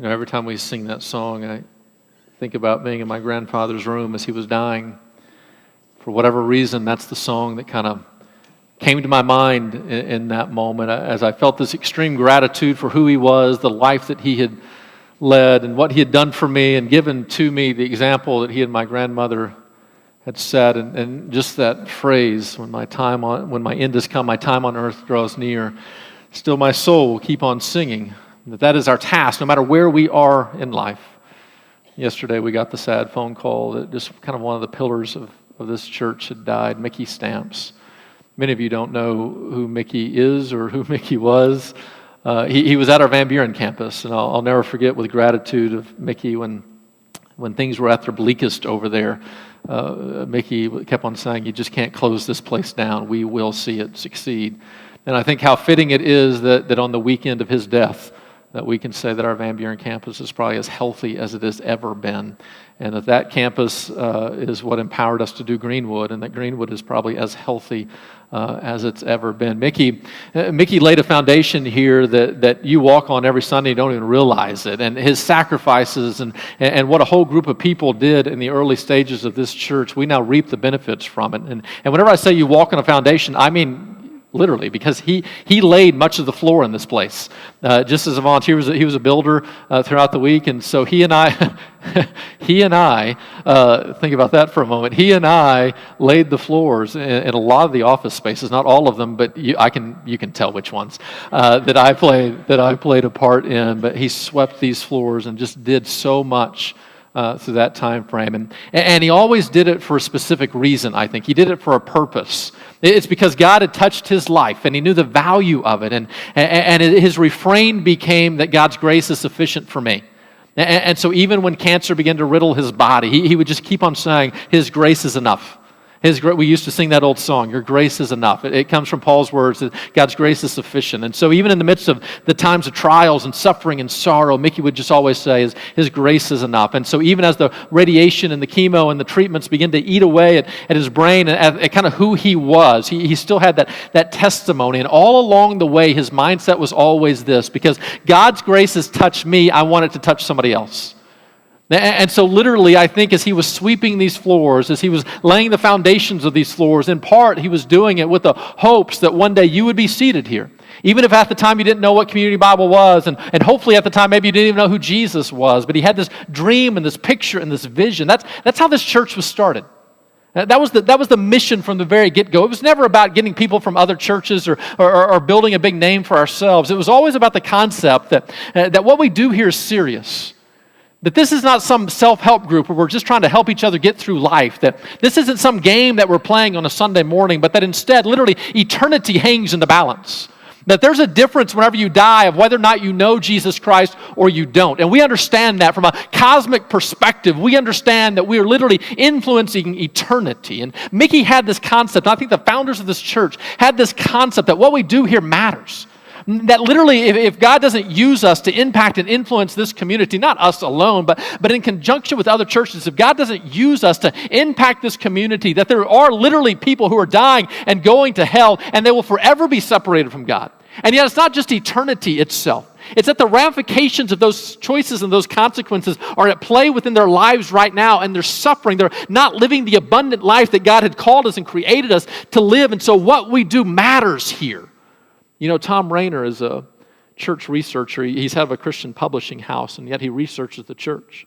Every time we sing that song, I think about being in my grandfather's room as he was dying. For whatever reason, that's the song that kind of came to my mind in that moment as I felt this extreme gratitude for who he was, the life that he had led, and what he had done for me and given to me, the example that he and my grandmother had set, and just that phrase, when my end has come, my time on earth draws near, still my soul will keep on singing. That is our task, no matter where we are in life. Yesterday we got the sad phone call that just kind of one of the pillars of this church had died, Mickey Stamps. Many of you don't know who Mickey is or who Mickey was. He was at our Van Buren campus, and I'll never forget with gratitude of Mickey when things were at their bleakest over there. Mickey kept on saying, "You just can't close this place down. We will see it succeed." And I think how fitting it is that on the weekend of his death, that we can say that our Van Buren campus is probably as healthy as it has ever been, and that campus is what empowered us to do Greenwood, and that Greenwood is probably as healthy as it's ever been. Mickey laid a foundation here that you walk on every Sunday, you don't even realize it, and his sacrifices and what a whole group of people did in the early stages of this church, we now reap the benefits from it. And whenever I say you walk on a foundation, I mean literally, because he laid much of the floor in this place. Just as a volunteer, he was a builder throughout the week, and so he and I, think about that for a moment. He and I laid the floors in a lot of the office spaces, not all of them, but you can tell which ones that I played a part in. But he swept these floors and just did so much through that time frame, and he always did it for a specific reason. I think he did it for a purpose. It's because God had touched his life, and he knew the value of it, and his refrain became that God's grace is sufficient for me. And so even when cancer began to riddle his body, he would just keep on saying, "His grace is enough." We used to sing that old song, "Your grace is enough." It comes from Paul's words that God's grace is sufficient. And so even in the midst of the times of trials and suffering and sorrow, Mickey would just always say his grace is enough. And so even as the radiation and the chemo and the treatments begin to eat away at his brain and at kind of who he was, he still had that testimony. And all along the way, his mindset was always this: because God's grace has touched me, I want it to touch somebody else. And so literally, I think as he was sweeping these floors, as he was laying the foundations of these floors, in part, he was doing it with the hopes that one day you would be seated here. Even if at the time you didn't know what Community Bible was, and hopefully at the time maybe you didn't even know who Jesus was, but he had this dream and this picture and this vision. That's how this church was started. That was the mission from the very get-go. It was never about getting people from other churches or building a big name for ourselves. It was always about the concept that what we do here is serious. That this is not some self-help group where we're just trying to help each other get through life. That this isn't some game that we're playing on a Sunday morning, but that instead, literally, eternity hangs in the balance. That there's a difference whenever you die of whether or not you know Jesus Christ or you don't. And we understand that from a cosmic perspective. We understand that we are literally influencing eternity. And Mickey had this concept, and I think the founders of this church had this concept that what we do here matters. That literally, if God doesn't use us to impact and influence this community, not us alone, but in conjunction with other churches, if God doesn't use us to impact this community, that there are literally people who are dying and going to hell, and they will forever be separated from God. And yet it's not just eternity itself. It's that the ramifications of those choices and those consequences are at play within their lives right now, and they're suffering. They're not living the abundant life that God had called us and created us to live. And so what we do matters here. Tom Rainer is a church researcher. He's head of a Christian publishing house, and yet he researches the church.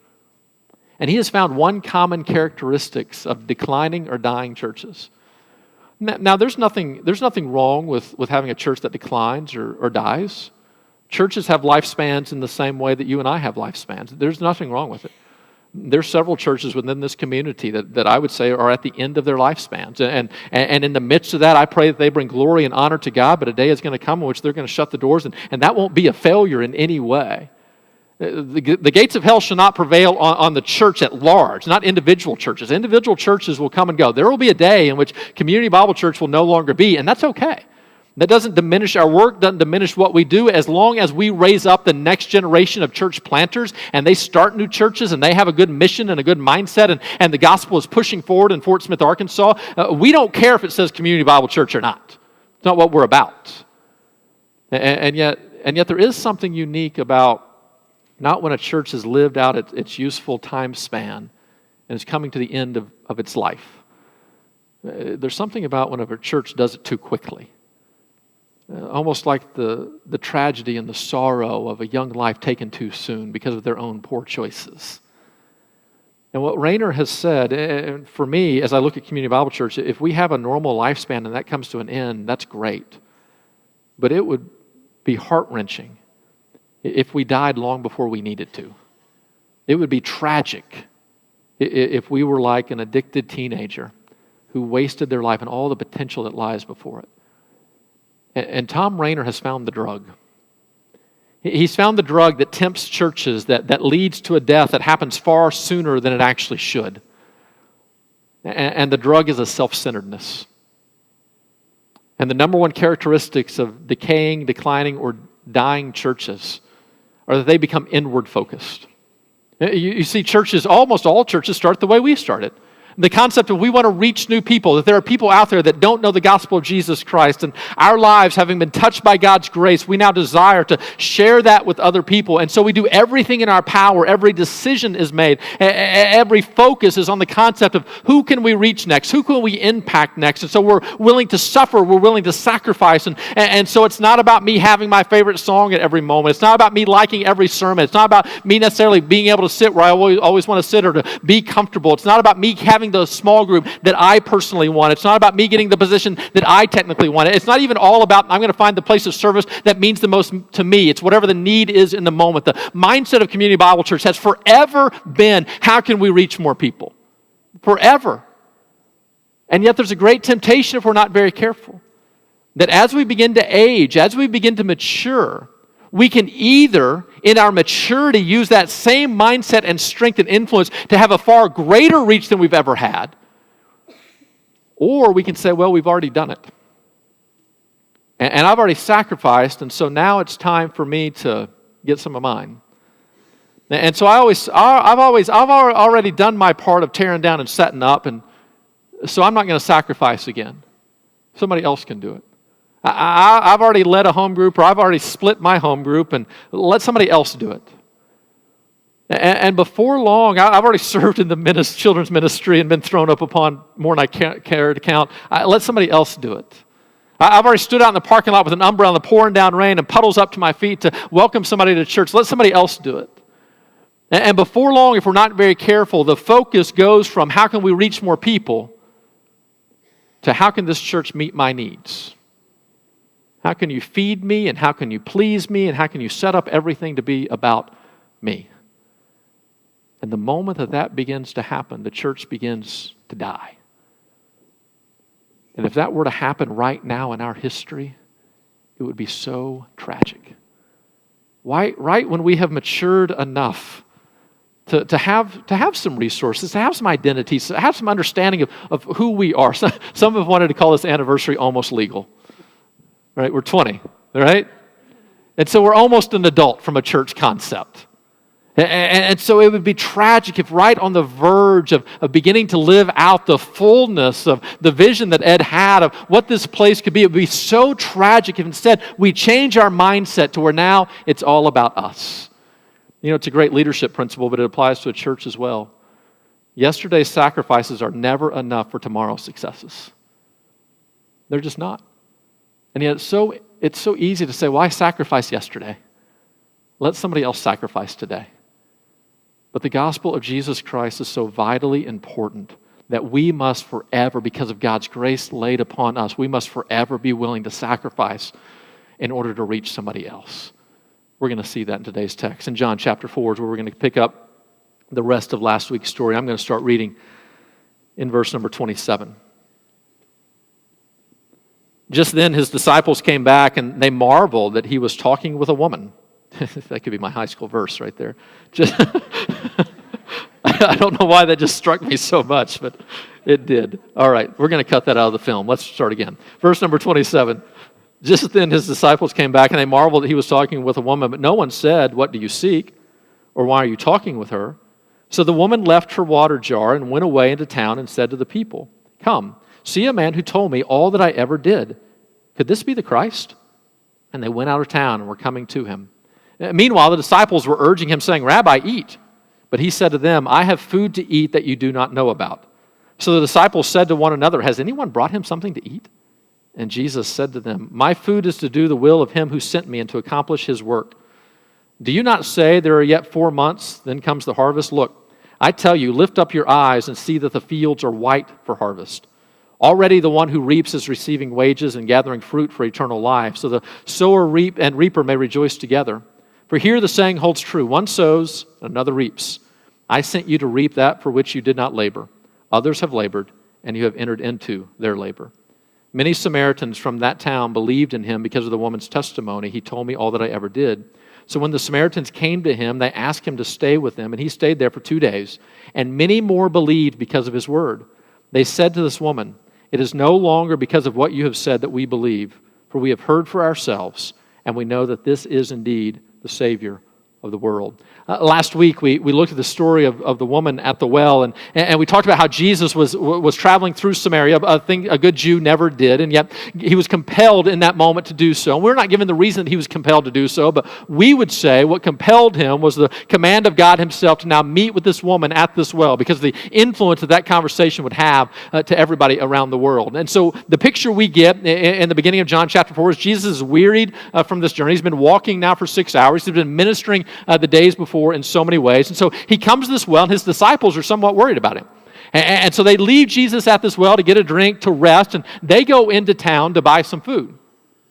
And he has found one common characteristics of declining or dying churches. Now, there's nothing wrong with having a church that declines or dies. Churches have lifespans in the same way that you and I have lifespans. There's nothing wrong with it. There's several churches within this community that I would say are at the end of their lifespans. And in the midst of that, I pray that they bring glory and honor to God, but a day is going to come in which they're going to shut the doors, and that won't be a failure in any way. The gates of hell shall not prevail on the church at large, not individual churches. Individual churches will come and go. There will be a day in which Community Bible Church will no longer be, and that's okay. That doesn't diminish our work, doesn't diminish what we do, as long as we raise up the next generation of church planters and they start new churches and they have a good mission and a good mindset and the gospel is pushing forward in Fort Smith, Arkansas. We don't care if it says Community Bible Church or not. It's not what we're about. And yet there is something unique about not when a church has lived out its useful time span and is coming to the end of its life. There's something about when a church does it too quickly. Almost like the tragedy and the sorrow of a young life taken too soon because of their own poor choices. And what Rayner has said, and for me, as I look at Community Bible Church, if we have a normal lifespan and that comes to an end, that's great. But it would be heart-wrenching if we died long before we needed to. It would be tragic if we were like an addicted teenager who wasted their life and all the potential that lies before it. And Tom Rayner has found the drug. He's found the drug that tempts churches, that leads to a death that happens far sooner than it actually should. And the drug is a self-centeredness. And the number one characteristics of decaying, declining, or dying churches are that they become inward focused. You see churches, almost all churches start the way we started. The concept of we want to reach new people, that there are people out there that don't know the gospel of Jesus Christ, and our lives, having been touched by God's grace, we now desire to share that with other people. And so we do everything in our power. Every decision is made. Every focus is on the concept of who can we reach next? Who can we impact next? And so we're willing to suffer. We're willing to sacrifice. And so it's not about me having my favorite song at every moment. It's not about me liking every sermon. It's not about me necessarily being able to sit where I always want to sit or to be comfortable. It's not about me having the small group that I personally want. It's not about me getting the position that I technically want. It's not even all about I'm going to find the place of service that means the most to me. It's whatever the need is in the moment. The mindset of Community Bible Church has forever been, how can we reach more people? Forever. And yet there's a great temptation if we're not very careful, that as we begin to age, as we begin to mature, we can either, in our maturity, use that same mindset and strength and influence to have a far greater reach than we've ever had, or we can say, well, we've already done it. And I've already sacrificed, and so now it's time for me to get some of mine. And so I've already done my part of tearing down and setting up, and so I'm not going to sacrifice again. Somebody else can do it. I've already led a home group, or I've already split my home group, and let somebody else do it. And before long, I've already served in the children's ministry and been thrown up upon more than I care to count. Let somebody else do it. I've already stood out in the parking lot with an umbrella in the pouring down rain and puddles up to my feet to welcome somebody to church. Let somebody else do it. And before long, if we're not very careful, the focus goes from how can we reach more people to how can this church meet my needs? How can you feed me, and how can you please me, and how can you set up everything to be about me? And the moment that begins to happen, the church begins to die. And if that were to happen right now in our history, it would be so tragic. Why, right when we have matured enough to have some resources, to have some identities, to have some understanding of who we are. Some have wanted to call this anniversary almost legal. Right, we're 20, right? And so we're almost an adult from a church concept. And so it would be tragic if right on the verge of beginning to live out the fullness of the vision that Ed had of what this place could be, it would be so tragic if instead we change our mindset to where now it's all about us. You know, it's a great leadership principle, but it applies to a church as well. Yesterday's sacrifices are never enough for tomorrow's successes. They're just not. And yet it's so easy to say, well, I sacrificed yesterday. Let somebody else sacrifice today. But the gospel of Jesus Christ is so vitally important that we must forever, because of God's grace laid upon us, we must forever be willing to sacrifice in order to reach somebody else. We're going to see that in today's text. In John chapter 4 is where we're going to pick up the rest of last week's story. I'm going to start reading in verse number 27. Just then his disciples came back and they marveled that he was talking with a woman. That could be my high school verse right there. I don't know why that just struck me so much, but it did. All right, we're going to cut that out of the film. Let's start again. Verse number 27. Just then his disciples came back and they marveled that he was talking with a woman, but no one said, "What do you seek?" or "Why are you talking with her?" So the woman left her water jar and went away into town and said to the people, "Come, see a man who told me all that I ever did. Could this be the Christ?" And they went out of town and were coming to him. Meanwhile, the disciples were urging him, saying, Rabbi, eat. But he said to them, I have food to eat that you do not know about. So the disciples said to one another, has anyone brought him something to eat? And Jesus said to them, my food is to do the will of him who sent me and to accomplish his work. Do you not say there are yet 4 months, then comes the harvest? Look, I tell you, lift up your eyes and see that the fields are white for harvest. Already the one who reaps is receiving wages and gathering fruit for eternal life, so the sower and reaper may rejoice together. For here the saying holds true, one sows, another reaps. I sent you to reap that for which you did not labor. Others have labored, and you have entered into their labor. Many Samaritans from that town believed in him because of the woman's testimony. He told me all that I ever did. So when the Samaritans came to him, they asked him to stay with them, and he stayed there for 2 days. And many more believed because of his word. They said to this woman, it is no longer because of what you have said that we believe, for we have heard for ourselves, and we know that this is indeed the Savior of the world. Last week, we looked at the story of the woman at the well, and we talked about how Jesus was traveling through Samaria, a thing a good Jew never did, and yet he was compelled in that moment to do so. And we're not given the reason that he was compelled to do so, but we would say what compelled him was the command of God himself to now meet with this woman at this well, because of the influence that that conversation would have to everybody around the world. And so the picture we get in the beginning of John chapter 4 is Jesus is wearied from this journey. He's been walking now for 6 hours. He's been ministering the days before in so many ways. And so he comes to this well, and his disciples are somewhat worried about him. And so they leave Jesus at this well to get a drink, to rest, and they go into town to buy some food.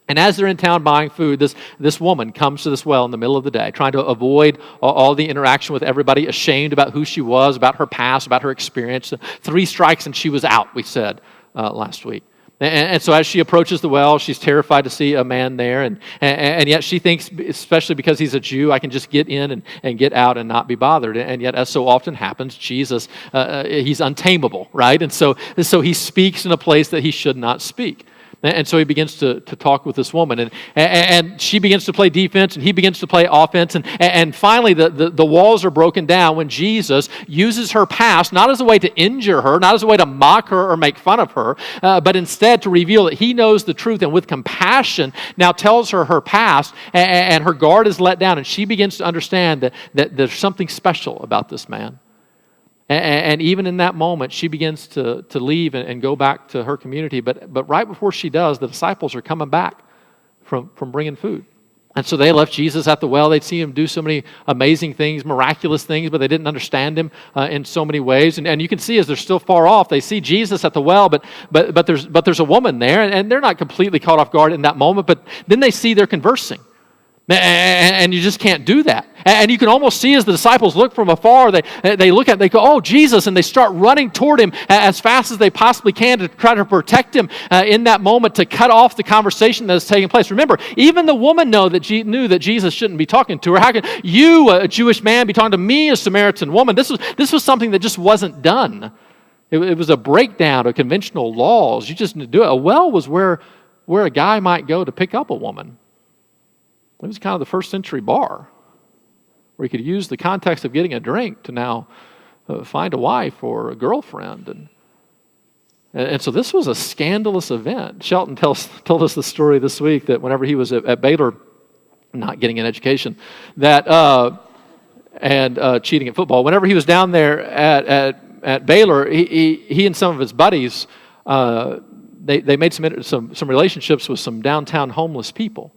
And as they're in town buying food, this woman comes to this well in the middle of the day, trying to avoid all the interaction with everybody, ashamed about who she was, about her past, about her experience. 3 strikes and she was out, we said last week. And so as she approaches the well, she's terrified to see a man there. And yet she thinks, especially because he's a Jew, I can just get in and get out and not be bothered. And yet, as so often happens, Jesus, he's untamable, right? And so he speaks in a place that he should not speak. And so he begins to talk with this woman, and she begins to play defense, and he begins to play offense, and finally the walls are broken down when Jesus uses her past, not as a way to injure her, not as a way to mock her or make fun of her, but instead to reveal that he knows the truth, and with compassion now tells her her past, and her guard is let down, and she begins to understand that there's something special about this man. And even in that moment, she begins to leave and go back to her community. But right before she does, the disciples are coming back from bringing food. And so they left Jesus at the well. They'd seen him do so many amazing things, miraculous things, but they didn't understand him in so many ways. And you can see as they're still far off, they see Jesus at the well, but there's a woman there, and they're not completely caught off guard in that moment. But then they see they're conversing. And you just can't do that. And you can almost see as the disciples look from afar, they look at it, they go, oh, Jesus, and they start running toward him as fast as they possibly can to try to protect him in that moment, to cut off the conversation that is taking place. Remember, even the woman knew that Jesus shouldn't be talking to her. How can you, a Jewish man, be talking to me, a Samaritan woman? This was something that just wasn't done. It was a breakdown of conventional laws. You just didn't do it. A well was where a guy might go to pick up a woman. It was kind of the first century bar, where you could use the context of getting a drink to now find a wife or a girlfriend. And so this was a scandalous event. Shelton told us the story this week that whenever he was at Baylor, not getting an education, and cheating at football, whenever he was down there at Baylor, he and some of his buddies, they made some relationships with some downtown homeless people.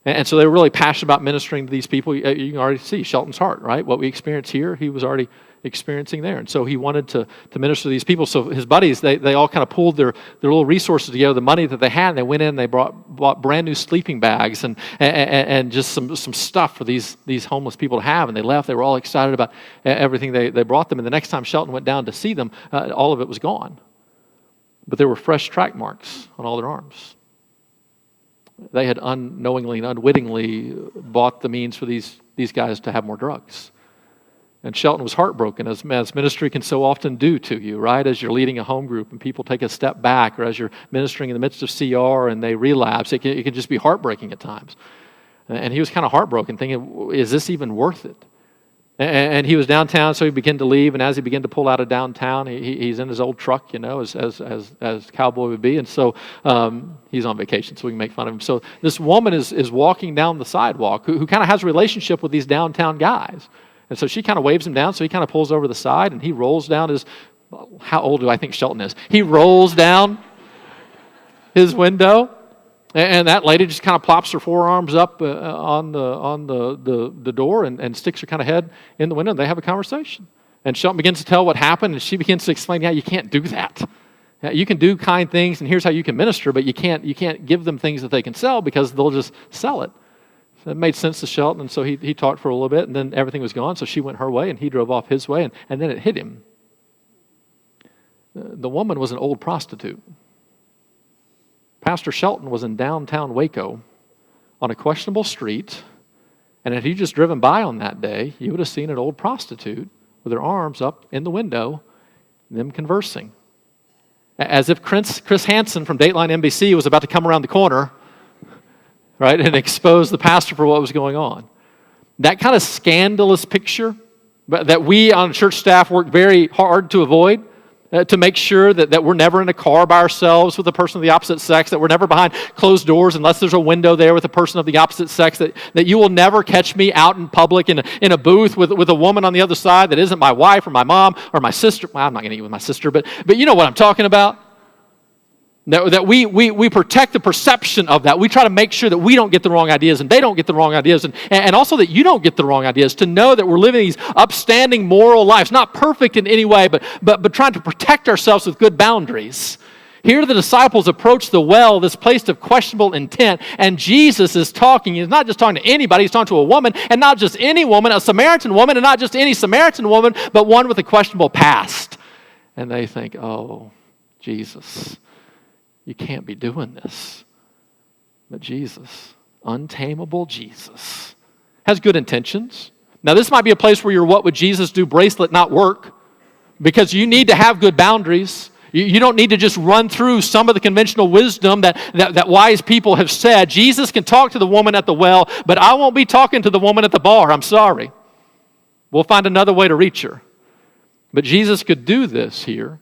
And so they were really passionate about ministering to these people. You can already see Shelton's heart, right? What we experience here, he was already experiencing there. And so he wanted to minister to these people. So his buddies, they all kind of pulled their little resources together, the money that they had, and they went in and they bought brand new sleeping bags and just some stuff for these homeless people to have. And they left. They were all excited about everything they brought them. And the next time Shelton went down to see them, all of it was gone. But there were fresh track marks on all their arms. They had unknowingly and unwittingly bought the means for these guys to have more drugs. And Shelton was heartbroken, as ministry can so often do to you, right? As you're leading a home group and people take a step back, or as you're ministering in the midst of CR and they relapse, it can just be heartbreaking at times. And he was kind of heartbroken, thinking, is this even worth it? And he was downtown, so he began to leave. And as he began to pull out of downtown, he's in his old truck, as cowboy would be. And so he's on vacation, so we can make fun of him. So this woman is walking down the sidewalk who kind of has a relationship with these downtown guys. And so she kind of waves him down, so he kind of pulls over the side, and he rolls down his, how old do I think Shelton is? He rolls down his window. And that lady just kind of plops her forearms up on the door and sticks her kind of head in the window, and they have a conversation. And Shelton begins to tell what happened, and she begins to explain, you can't do that. You can do kind things, and here's how you can minister, but you can't give them things that they can sell because they'll just sell it. So it made sense to Shelton, and so he talked for a little bit, and then everything was gone, so she went her way, and he drove off his way, and then it hit him. The woman was an old prostitute. Pastor Shelton was in downtown Waco on a questionable street, and if you just driven by on that day, you would have seen an old prostitute with her arms up in the window, them conversing. As if Chris Hansen from Dateline NBC was about to come around the corner, right, and expose the pastor for what was going on. That kind of scandalous picture that we on church staff work very hard to avoid, to make sure that we're never in a car by ourselves with a person of the opposite sex, that we're never behind closed doors unless there's a window there with a person of the opposite sex, that you will never catch me out in public in a booth with a woman on the other side that isn't my wife or my mom or my sister. Well, I'm not going to eat with my sister, but you know what I'm talking about. That we protect the perception of that. We try to make sure that we don't get the wrong ideas and they don't get the wrong ideas, and also that you don't get the wrong ideas, to know that we're living these upstanding moral lives, not perfect in any way, but trying to protect ourselves with good boundaries. Here the disciples approach the well, this place of questionable intent, and Jesus is talking. He's not just talking to anybody, he's talking to a woman, and not just any woman, a Samaritan woman, and not just any Samaritan woman, but one with a questionable past. And they think, oh, Jesus, you can't be doing this. But Jesus, untamable Jesus, has good intentions. Now, this might be a place where your "what would Jesus do" bracelet not work, because you need to have good boundaries. You don't need to just run through some of the conventional wisdom that wise people have said. Jesus can talk to the woman at the well, but I won't be talking to the woman at the bar. I'm sorry. We'll find another way to reach her. But Jesus could do this here.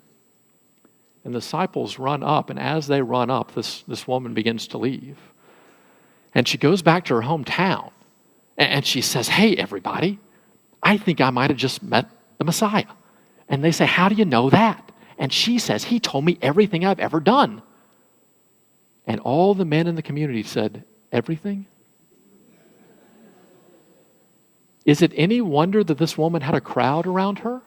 And the disciples run up, and as they run up, this woman begins to leave. And she goes back to her hometown, and she says, "Hey, everybody, I think I might have just met the Messiah." And they say, "How do you know that?" And she says, "He told me everything I've ever done." And all the men in the community said, "Everything?" Is it any wonder that this woman had a crowd around her?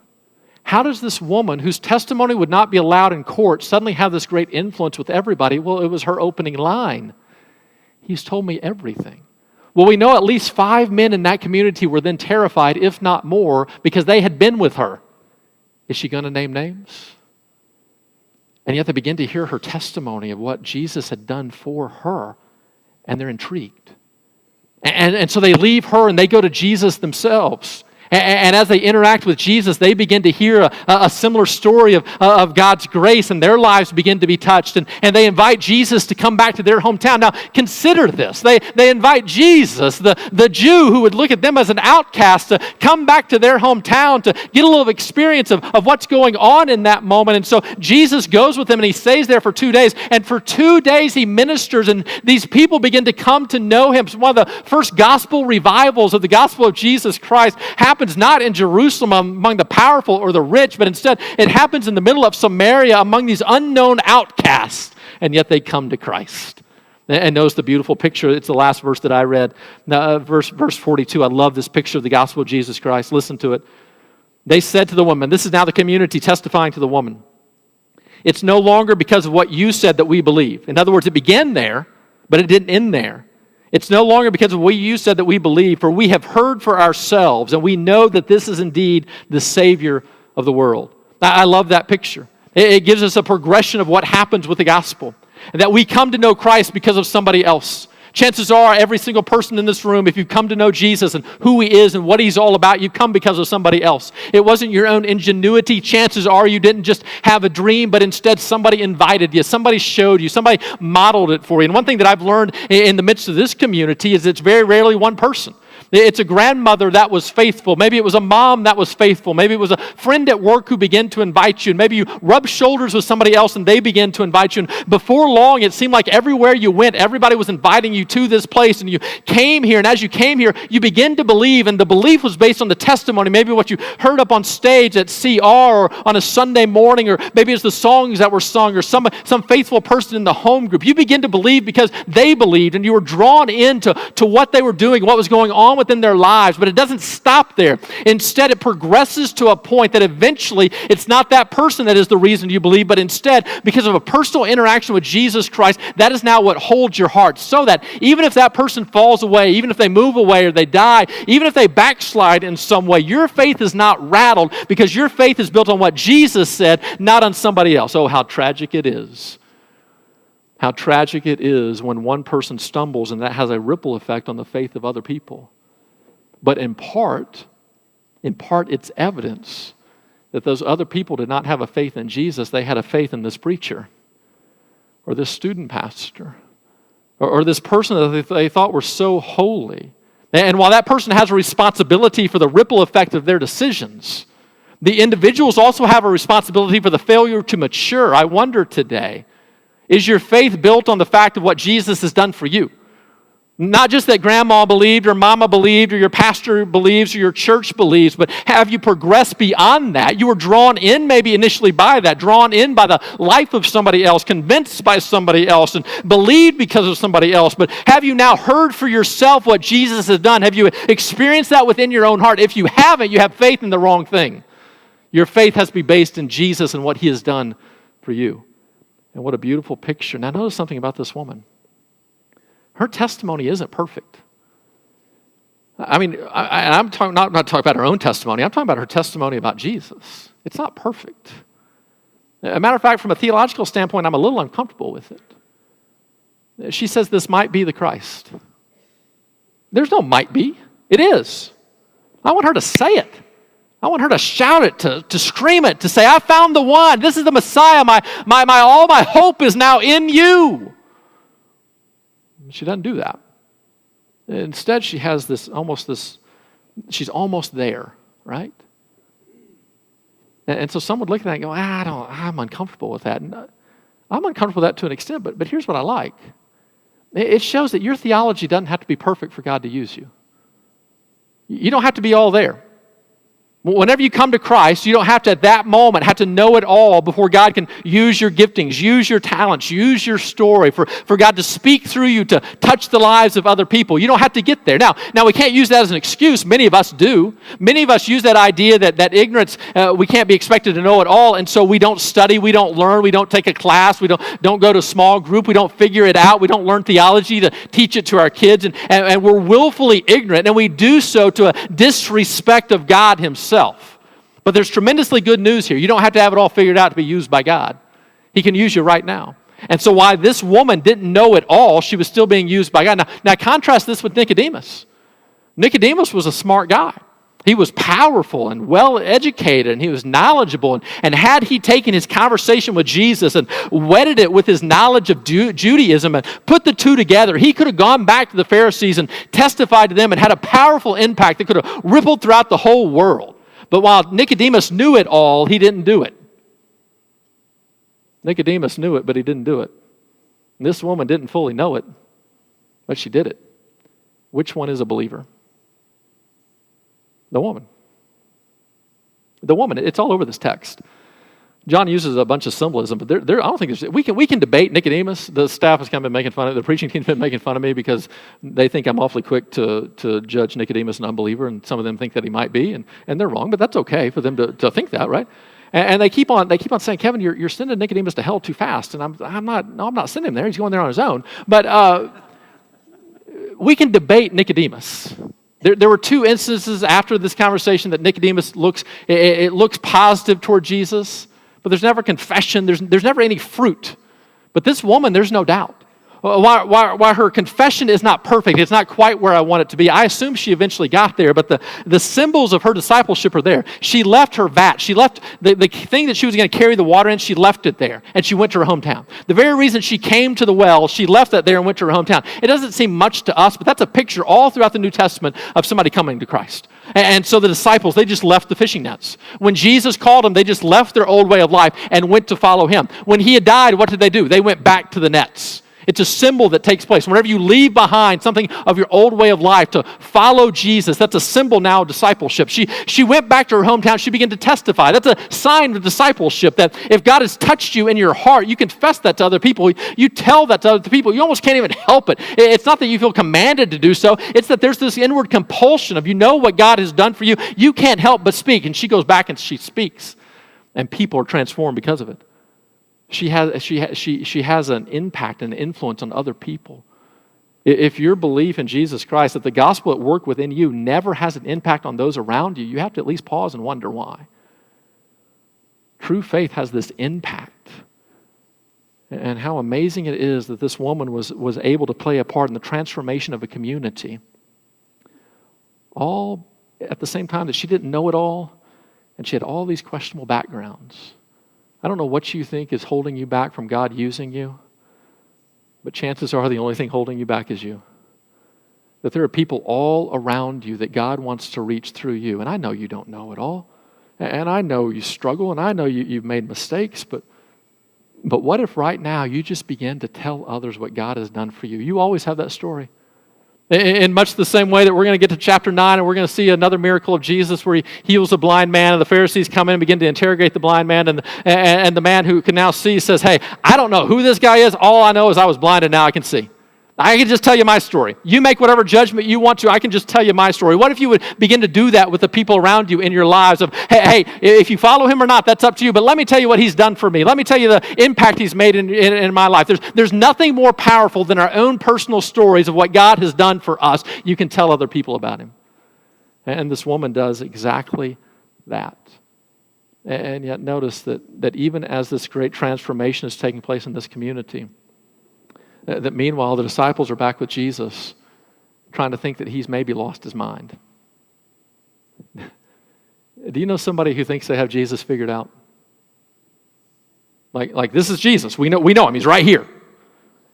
How does this woman, whose testimony would not be allowed in court, suddenly have this great influence with everybody? Well, it was her opening line. He's told me everything. Well, we know at least 5 men in that community were then terrified, if not more, because they had been with her. Is she going to name names? And yet they begin to hear her testimony of what Jesus had done for her, and they're intrigued. And so they leave her and they go to Jesus themselves. And as they interact with Jesus, they begin to hear a similar story of God's grace, and their lives begin to be touched. And they invite Jesus to come back to their hometown. Now, consider this. They invite Jesus, the Jew who would look at them as an outcast, to come back to their hometown to get a little experience of what's going on in that moment. And so Jesus goes with them, and he stays there for 2 days. And for 2 days, he ministers, and these people begin to come to know him. One of the first gospel revivals of the gospel of Jesus Christ happens not in Jerusalem among the powerful or the rich, but instead it happens in the middle of Samaria among these unknown outcasts, and yet they come to Christ. And notice the beautiful picture. It's the last verse that I read. Now, verse 42. I love this picture of the gospel of Jesus Christ. Listen to it. They said to the woman, this is now the community testifying to the woman, "It's no longer because of what you said that we believe." In other words, it began there, but it didn't end there. "It's no longer because of what you said that we believe, for we have heard for ourselves, and we know that this is indeed the Savior of the world." I love that picture. It gives us a progression of what happens with the gospel, and that we come to know Christ because of somebody else. Chances are every single person in this room, if you come to know Jesus and who he is and what he's all about, you come because of somebody else. It wasn't your own ingenuity. Chances are you didn't just have a dream, but instead somebody invited you, somebody showed you, somebody modeled it for you. And one thing that I've learned in the midst of this community is it's very rarely one person. It's a grandmother that was faithful. Maybe it was a mom that was faithful. Maybe it was a friend at work who began to invite you. And maybe you rubbed shoulders with somebody else and they began to invite you. And before long, it seemed like everywhere you went, everybody was inviting you to this place. And you came here. And as you came here, you began to believe. And the belief was based on the testimony. Maybe what you heard up on stage at CR or on a Sunday morning, or maybe it's the songs that were sung, or some faithful person in the home group. You begin to believe because they believed, and you were drawn into what they were doing, what was going on within their lives. But it doesn't stop there. Instead, it progresses to a point that eventually it's not that person that is the reason you believe, but instead, because of a personal interaction with Jesus Christ, that is now what holds your heart. So that even if that person falls away, even if they move away or they die, even if they backslide in some way, your faith is not rattled because your faith is built on what Jesus said, not on somebody else. Oh, how tragic it is. How tragic it is when one person stumbles and that has a ripple effect on the faith of other people. But in part, it's evidence that those other people did not have a faith in Jesus. They had a faith in this preacher or this student pastor or this person that they thought were so holy. And while that person has a responsibility for the ripple effect of their decisions, the individuals also have a responsibility for the failure to mature. I wonder today, is your faith built on the fact of what Jesus has done for you? Not just that grandma believed or mama believed or your pastor believes or your church believes, but have you progressed beyond that? You were drawn in maybe initially by that, drawn in by the life of somebody else, convinced by somebody else, and believed because of somebody else. But have you now heard for yourself what Jesus has done? Have you experienced that within your own heart? If you haven't, you have faith in the wrong thing. Your faith has to be based in Jesus and what he has done for you. And what a beautiful picture. Now notice something about this woman. Her testimony isn't perfect. I mean, I'm talking, not talking about her own testimony. I'm talking about her testimony about Jesus. It's not perfect. As a matter of fact, from a theological standpoint, I'm a little uncomfortable with it. She says this might be the Christ. There's no might be. It is. I want her to say it. I want her to shout it, to scream it, to say, I found the one. This is the Messiah. All my hope is now in you. She doesn't do that. Instead, she has she's almost there, right? And so some would look at that and go, I'm uncomfortable with that. And I'm uncomfortable with that to an extent, but here's what I like. It shows that your theology doesn't have to be perfect for God to use you. You don't have to be all there. Whenever you come to Christ, you don't have to, at that moment, have to know it all before God can use your giftings, use your talents, use your story, for God to speak through you to touch the lives of other people. You don't have to get there. Now we can't use that as an excuse. Many of us do. Many of us use that idea that ignorance, we can't be expected to know it all, and so we don't study, we don't learn, we don't take a class, we don't go to a small group, we don't figure it out, we don't learn theology to teach it to our kids, and we're willfully ignorant, and we do so to a disrespect of God himself. But there's tremendously good news here. You don't have to have it all figured out to be used by God. He can use you right now. And so while this woman didn't know it all, she was still being used by God. Now contrast this with Nicodemus. Nicodemus was a smart guy. He was powerful and well-educated, and he was knowledgeable. And had he taken his conversation with Jesus and wedded it with his knowledge of Judaism and put the two together, he could have gone back to the Pharisees and testified to them and had a powerful impact that could have rippled throughout the whole world. But while Nicodemus knew it all, he didn't do it. Nicodemus knew it, but he didn't do it. And this woman didn't fully know it, but she did it. Which one is a believer? The woman. The woman. It's all over this text. John uses a bunch of symbolism, but I don't think we can debate Nicodemus. The staff has kind of been making fun of the preaching team's been making fun of me because they think I'm awfully quick to judge Nicodemus an unbeliever, and some of them think that he might be, and they're wrong, but that's okay for them to think that, right? And they keep on saying, Kevin, you're sending Nicodemus to hell too fast, and I'm not sending him there. He's going there on his own. But we can debate Nicodemus. There were two instances after this conversation that Nicodemus looks positive toward Jesus, but there's never confession. There's never any fruit. But this woman, there's no doubt. Why her confession is not perfect. It's not quite where I want it to be. I assume she eventually got there, but the symbols of her discipleship are there. She left her vat. She left the thing that she was going to carry the water in, she left it there, and she went to her hometown. The very reason she came to the well, she left that there and went to her hometown. It doesn't seem much to us, but that's a picture all throughout the New Testament of somebody coming to Christ. And so the disciples, they just left the fishing nets. When Jesus called them, they just left their old way of life and went to follow him. When he had died, what did they do? They went back to the nets. It's a symbol that takes place. Whenever you leave behind something of your old way of life to follow Jesus, that's a symbol now of discipleship. She went back to her hometown. She began to testify. That's a sign of discipleship, that if God has touched you in your heart, you confess that to other people. You tell that to other people. You almost can't even help it. It's not that you feel commanded to do so. It's that there's this inward compulsion of, you know what God has done for you. You can't help but speak. And she goes back and she speaks. And people are transformed because of it. She has an impact and influence on other people. If your belief in Jesus Christ, that the gospel at work within you never has an impact on those around you, you have to at least pause and wonder why. True faith has this impact. And how amazing it is that this woman was able to play a part in the transformation of a community. All at the same time that she didn't know it all, and she had all these questionable backgrounds. I don't know what you think is holding you back from God using you, but chances are the only thing holding you back is you. That there are people all around you that God wants to reach through you. And I know you don't know it all. And I know you struggle, and I know you've made mistakes, but what if right now you just begin to tell others what God has done for you? You always have that story. In much the same way that we're going to get to chapter 9 and we're going to see another miracle of Jesus where he heals a blind man, and the Pharisees come in and begin to interrogate the blind man, and the man who can now see says, hey, I don't know who this guy is. All I know is I was blind and now I can see. I can just tell you my story. You make whatever judgment you want to. I can just tell you my story. What if you would begin to do that with the people around you in your lives of, hey, if you follow him or not, that's up to you, but let me tell you what he's done for me. Let me tell you the impact he's made in my life. There's nothing more powerful than our own personal stories of what God has done for us. You can tell other people about him. And this woman does exactly that. And yet notice that even as this great transformation is taking place in this community, that meanwhile the disciples are back with Jesus trying to think that he's maybe lost his mind. Do you know somebody who thinks they have Jesus figured out? Like this is Jesus. We know him. He's right here.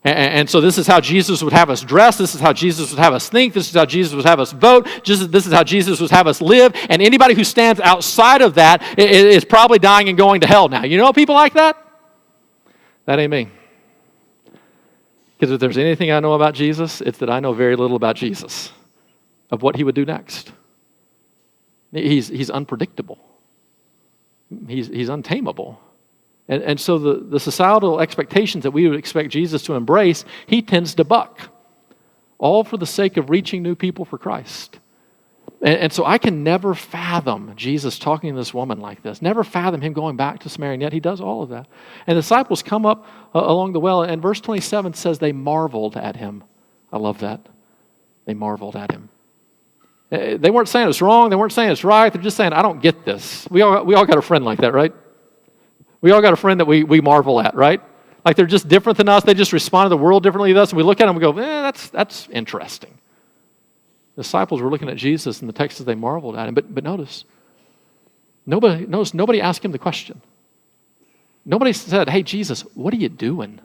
And so this is how Jesus would have us dress. This is how Jesus would have us think. This is how Jesus would have us vote. This is how Jesus would have us live. And anybody who stands outside of that is probably dying and going to hell now. You know people like that? That ain't me. Because if there's anything I know about Jesus, it's that I know very little about Jesus, of what he would do next. He's unpredictable. He's untamable. And so the societal expectations that we would expect Jesus to embrace, he tends to buck, all for the sake of reaching new people for Christ. And so I can never fathom Jesus talking to this woman like this, never fathom him going back to Samaria, and yet he does all of that. And the disciples come up along the well, and verse 27 says they marveled at him. I love that. They marveled at him. They weren't saying it's wrong, they weren't saying it's right, they're just saying, I don't get this. We all got a friend like that, right? We all got a friend that we marvel at, right? Like they're just different than us, they just respond to the world differently than us, and we look at them and go, that's interesting. The disciples were looking at Jesus, and the text says they marveled at him. But notice, nobody asked him the question. Nobody said, hey, Jesus, what are you doing?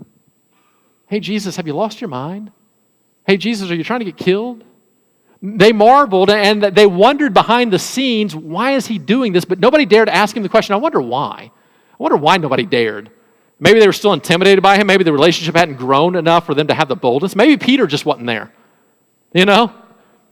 Hey, Jesus, have you lost your mind? Hey, Jesus, are you trying to get killed? They marveled, and they wondered behind the scenes, why is he doing this? But nobody dared ask him the question. I wonder why. I wonder why nobody dared. Maybe they were still intimidated by him. Maybe the relationship hadn't grown enough for them to have the boldness. Maybe Peter just wasn't there. You know?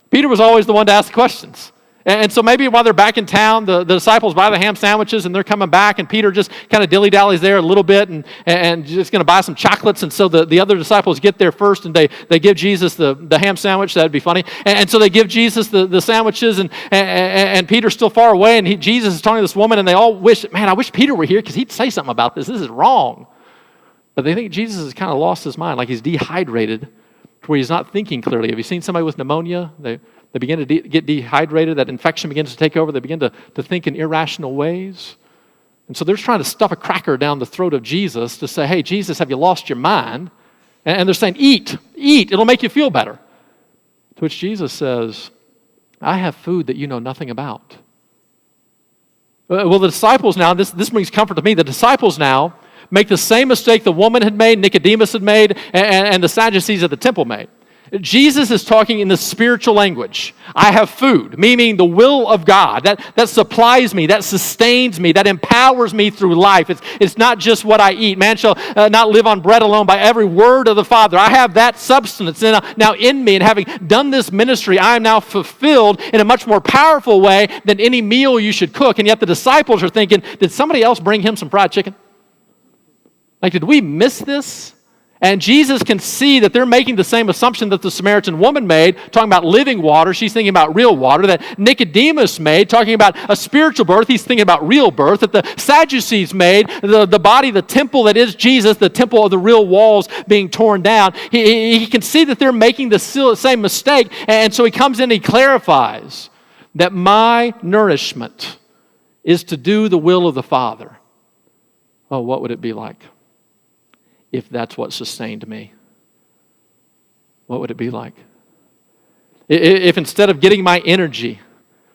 Peter was always the one to ask the questions. And so maybe while they're back in town, the disciples buy the ham sandwiches and they're coming back, and Peter just kind of dilly-dallies there a little bit and just going to buy some chocolates. And so the other disciples get there first, and they give Jesus the ham sandwich. That'd be funny. And so they give Jesus the sandwiches, and Peter's still far away, and Jesus is talking to this woman, and they all wish, man, I wish Peter were here because he'd say something about this. This is wrong. But they think Jesus has kind of lost his mind, like he's dehydrated, to where he's not thinking clearly. Have you seen somebody with pneumonia? They begin to get dehydrated. That infection begins to take over. They begin to think in irrational ways. And so they're trying to stuff a cracker down the throat of Jesus to say, hey, Jesus, have you lost your mind? And they're saying, eat, it'll make you feel better. To which Jesus says, I have food that you know nothing about. Well, the disciples now, this brings comfort to me, the disciples now make the same mistake the woman had made, Nicodemus had made, and the Sadducees at the temple made. Jesus is talking in the spiritual language. I have food, meaning the will of God. That supplies me, that sustains me, that empowers me through life. It's not just what I eat. Man shall not live on bread alone, by every word of the Father. I have that substance now in me, and having done this ministry, I am now fulfilled in a much more powerful way than any meal you should cook. And yet the disciples are thinking, did somebody else bring him some fried chicken? Like, did we miss this? And Jesus can see that they're making the same assumption that the Samaritan woman made, talking about living water. She's thinking about real water. That Nicodemus made, talking about a spiritual birth. He's thinking about real birth. That the Sadducees made, the body, the temple that is Jesus, the temple of the real walls being torn down. He can see that they're making the same mistake. And so he comes in and he clarifies that my nourishment is to do the will of the Father. Oh, what would it be like if that's what sustained me? What would it be like? If instead of getting my energy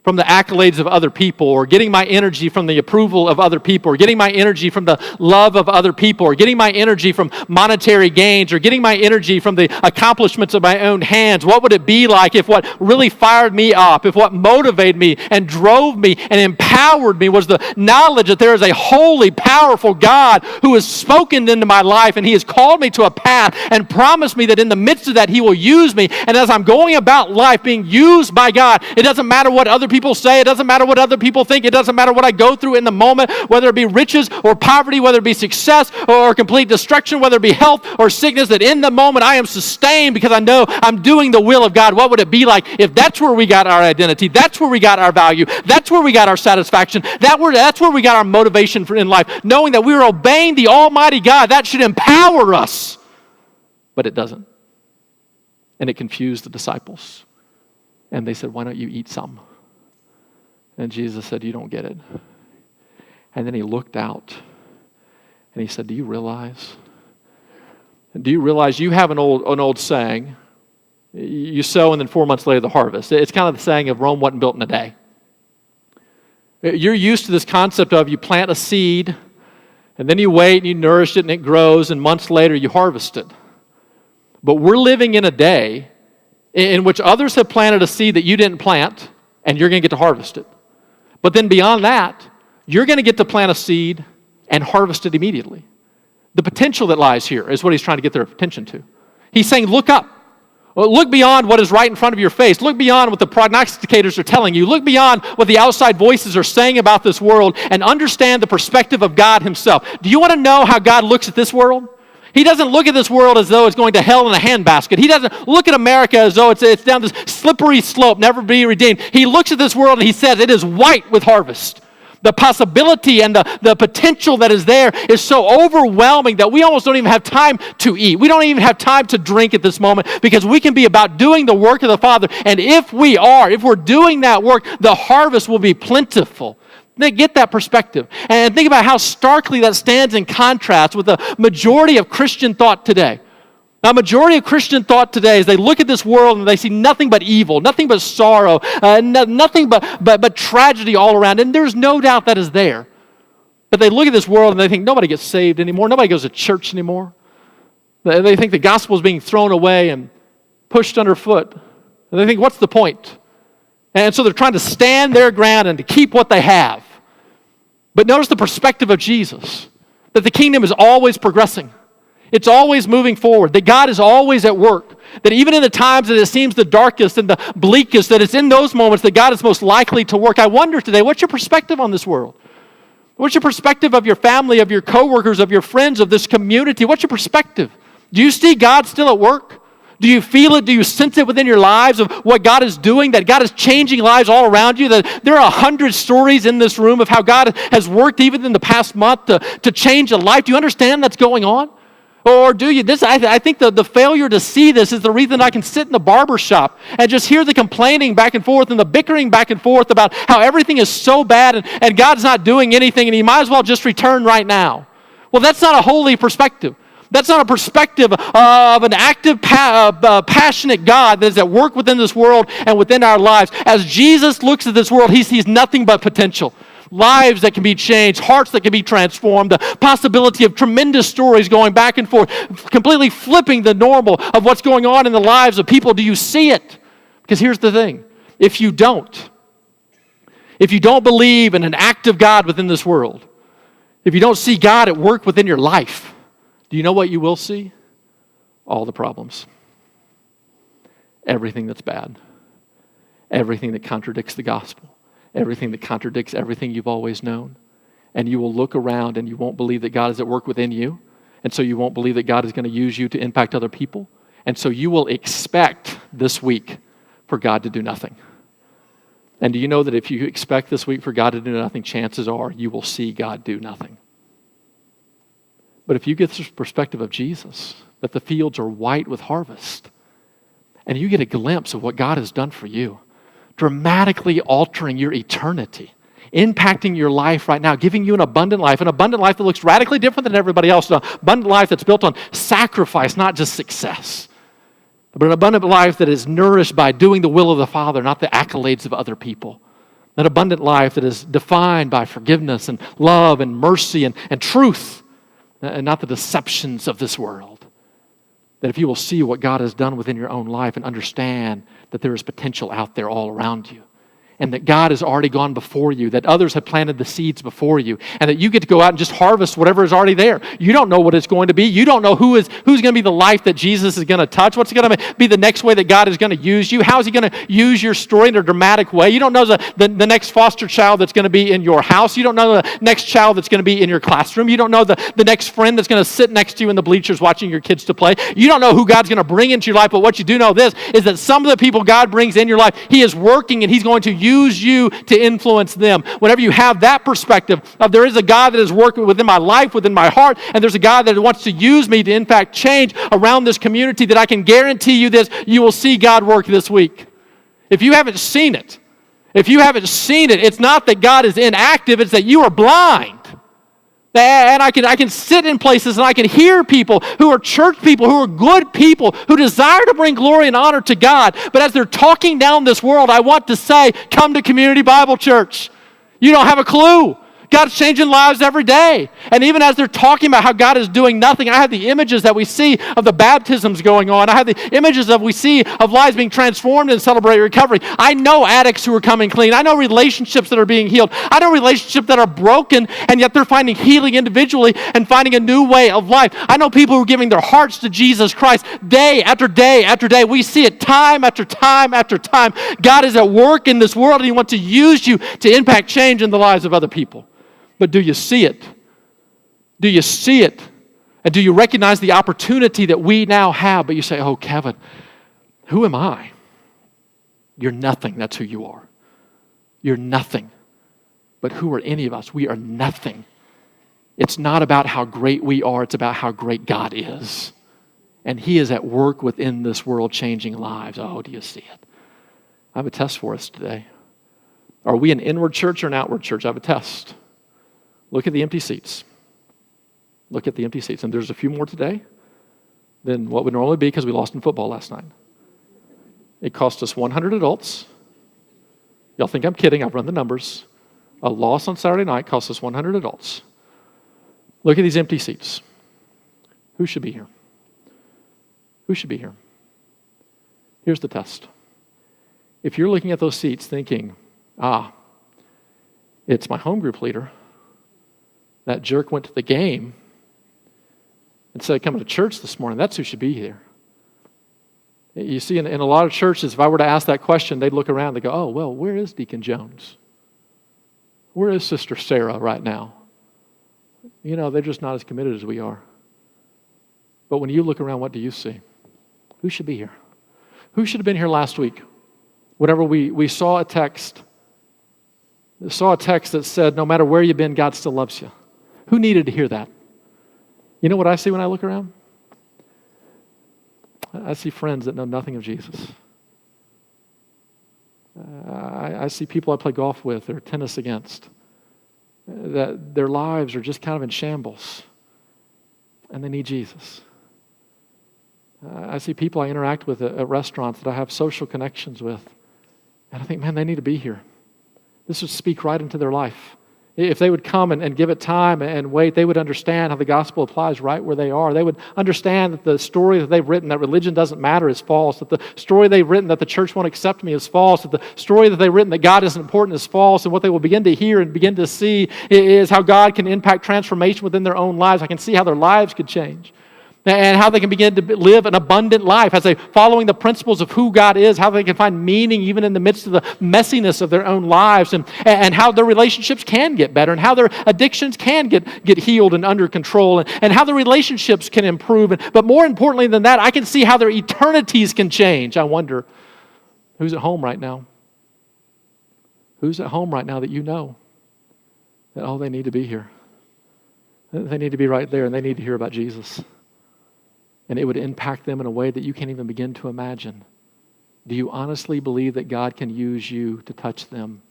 from the accolades of other people, or getting my energy from the approval of other people, or getting my energy from the love of other people, or getting my energy from monetary gains, or getting my energy from the accomplishments of my own hands, what would it be like if what really fired me up, if what motivated me and drove me and empowered me was the knowledge that there is a holy, powerful God who has spoken into my life, and he has called me to a path and promised me that in the midst of that he will use me. And as I'm going about life being used by God, it doesn't matter what other people say, it doesn't matter what other people think, it doesn't matter what I go through in the moment, whether it be riches or poverty, whether it be success or complete destruction, whether it be health or sickness, that in the moment I am sustained because I know I'm doing the will of God. What would it be like if that's where we got our identity, that's where we got our value, that's where we got our satisfaction, that's where we got our motivation in life, knowing that we are obeying the Almighty God? That should empower us. But it doesn't. And it confused the disciples. And they said, why don't you eat some? And Jesus said, you don't get it. And then he looked out and he said, do you realize you have an old saying, you sow and then 4 months later the harvest. It's kind of the saying of Rome wasn't built in a day. You're used to this concept of you plant a seed and then you wait and you nourish it and it grows and months later you harvest it. But we're living in a day in which others have planted a seed that you didn't plant, and you're going to get to harvest it. But then beyond that, you're going to get to plant a seed and harvest it immediately. The potential that lies here is what he's trying to get their attention to. He's saying, look up. Look beyond what is right in front of your face. Look beyond what the prognosticators are telling you. Look beyond what the outside voices are saying about this world and understand the perspective of God himself. Do you want to know how God looks at this world? He doesn't look at this world as though it's going to hell in a handbasket. He doesn't look at America as though it's down this slippery slope, never be redeemed. He looks at this world and he says it is white with harvest. The possibility and the potential that is there is so overwhelming that we almost don't even have time to eat. We don't even have time to drink at this moment because we can be about doing the work of the Father. And if we're doing that work, the harvest will be plentiful. Get that perspective. And think about how starkly that stands in contrast with the majority of Christian thought today. Now, a majority of Christian thought today is they look at this world and they see nothing but evil, nothing but sorrow, nothing but tragedy all around. And there's no doubt that is there. But they look at this world and they think nobody gets saved anymore. Nobody goes to church anymore. They think the gospel is being thrown away and pushed underfoot. And they think, what's the point? And so they're trying to stand their ground and to keep what they have. But notice the perspective of Jesus, that the kingdom is always progressing. It's always moving forward, that God is always at work, that even in the times that it seems the darkest and the bleakest, that it's in those moments that God is most likely to work. I wonder today, what's your perspective on this world? What's your perspective of your family, of your coworkers, of your friends, of this community? What's your perspective? Do you see God still at work? Do you feel it? Do you sense it within your lives of what God is doing, that God is changing lives all around you? That there are 100 stories in this room of how God has worked even in the past month to change a life. Do you understand that's going on? Or do you? I think the failure to see this is the reason I can sit in the barber shop and just hear the complaining back and forth and the bickering back and forth about how everything is so bad and God's not doing anything and he might as well just return right now. Well, that's not a holy perspective. That's not a perspective of an active, passionate God that is at work within this world and within our lives. As Jesus looks at this world, he sees nothing but potential. Lives that can be changed, hearts that can be transformed, the possibility of tremendous stories going back and forth, completely flipping the normal of what's going on in the lives of people. Do you see it? Because here's the thing. If you don't believe in an active God within this world, if you don't see God at work within your life, do you know what you will see? All the problems. Everything that's bad. Everything that contradicts the gospel. Everything that contradicts everything you've always known. And you will look around and you won't believe that God is at work within you. And so you won't believe that God is going to use you to impact other people. And so you will expect this week for God to do nothing. And do you know that if you expect this week for God to do nothing, chances are you will see God do nothing. But if you get this perspective of Jesus, that the fields are white with harvest, and you get a glimpse of what God has done for you, dramatically altering your eternity, impacting your life right now, giving you an abundant life that looks radically different than everybody else, an abundant life that's built on sacrifice, not just success, but an abundant life that is nourished by doing the will of the Father, not the accolades of other people. An abundant life that is defined by forgiveness and love and mercy and truth, and not the deceptions of this world. That if you will see what God has done within your own life and understand that there is potential out there all around you, and that God has already gone before you, that others have planted the seeds before you, and that you get to go out and just harvest whatever is already there. You don't know what it's going to be. You don't know who's going to be the life that Jesus is going to touch. What's going to be the next way that God is going to use you? How is he going to use your story in a dramatic way? You don't know the next foster child that's going to be in your house. You don't know the next child that's going to be in your classroom. You don't know the next friend that's going to sit next to you in the bleachers watching your kids to play. You don't know who God's going to bring into your life, but what you do know this is that some of the people God brings in your life, he is working and he's going to use you to influence them. Whenever you have that perspective of there is a God that is working within my life, within my heart, and there's a God that wants to use me to in fact change around this community, that I can guarantee you this, you will see God work this week. If you haven't seen it, it's not that God is inactive, it's that you are blind. And I can sit in places and I can hear people who are church people, who are good people, who desire to bring glory and honor to God. But as they're talking down this world, I want to say, come to Community Bible Church. You don't have a clue. God's changing lives every day. And even as they're talking about how God is doing nothing, I have the images that we see of the baptisms going on. I have the images that we see of lives being transformed and Celebrate Recovery. I know addicts who are coming clean. I know relationships that are being healed. I know relationships that are broken, and yet they're finding healing individually and finding a new way of life. I know people who are giving their hearts to Jesus Christ day after day after day. We see it time after time after time. God is at work in this world, and he wants to use you to impact change in the lives of other people. But do you see it? Do you see it? And do you recognize the opportunity that we now have? But you say, oh, Kevin, who am I? You're nothing. That's who you are. You're nothing. But who are any of us? We are nothing. It's not about how great we are. It's about how great God is. And he is at work within this world changing lives. Oh, do you see it? I have a test for us today. Are we an inward church or an outward church? I have a test. Look at the empty seats. Look at the empty seats. And there's a few more today than what would normally be because we lost in football last night. It cost us 100 adults. Y'all think I'm kidding. I've run the numbers. A loss on Saturday night cost us 100 adults. Look at these empty seats. Who should be here? Who should be here? Here's the test. If you're looking at those seats thinking, it's my home group leader, that jerk went to the game instead of coming to church this morning, that's who should be here. You see, in a lot of churches, if I were to ask that question, they'd look around and they go, oh, well, where is Deacon Jones? Where is Sister Sarah right now? You know, they're just not as committed as we are. But when you look around, what do you see? Who should be here? Who should have been here last week? Whenever we saw a text that said, no matter where you've been, God still loves you. Who needed to hear that? You know what I see when I look around? I see friends that know nothing of Jesus. I see people I play golf with or tennis against, that their lives are just kind of in shambles. and they need Jesus. I see people I interact with at restaurants that I have social connections with, and I think, man, they need to be here. This would speak right into their life. If they would come and give it time and wait, they would understand how the gospel applies right where they are. They would understand that the story that they've written, that religion doesn't matter, is false. That the story they've written, that the church won't accept me, is false. That the story that they've written, that God isn't important, is false. And what they will begin to hear and begin to see is how God can impact transformation within their own lives. I can see how their lives could change. And how they can begin to live an abundant life as they following the principles of who God is, how they can find meaning even in the midst of the messiness of their own lives, and how their relationships can get better, and how their addictions can get healed and under control, and how their relationships can improve. But more importantly than that, I can see how their eternities can change. I wonder, who's at home right now? Who's at home right now that you know that, oh, they need to be here. They need to be right there, and they need to hear about Jesus. And it would impact them in a way that you can't even begin to imagine. Do you honestly believe that God can use you to touch them?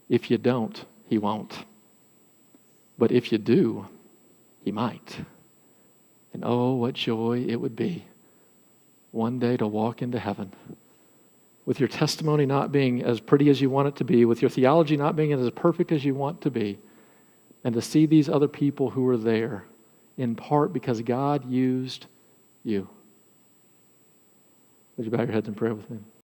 If you don't, He won't. But if you do, He might. And oh, what joy it would be one day to walk into heaven with your testimony not being as pretty as you want it to be, with your theology not being as perfect as you want to be, and to see these other people who are there in part because God used you. Would you bow your heads in prayer with me?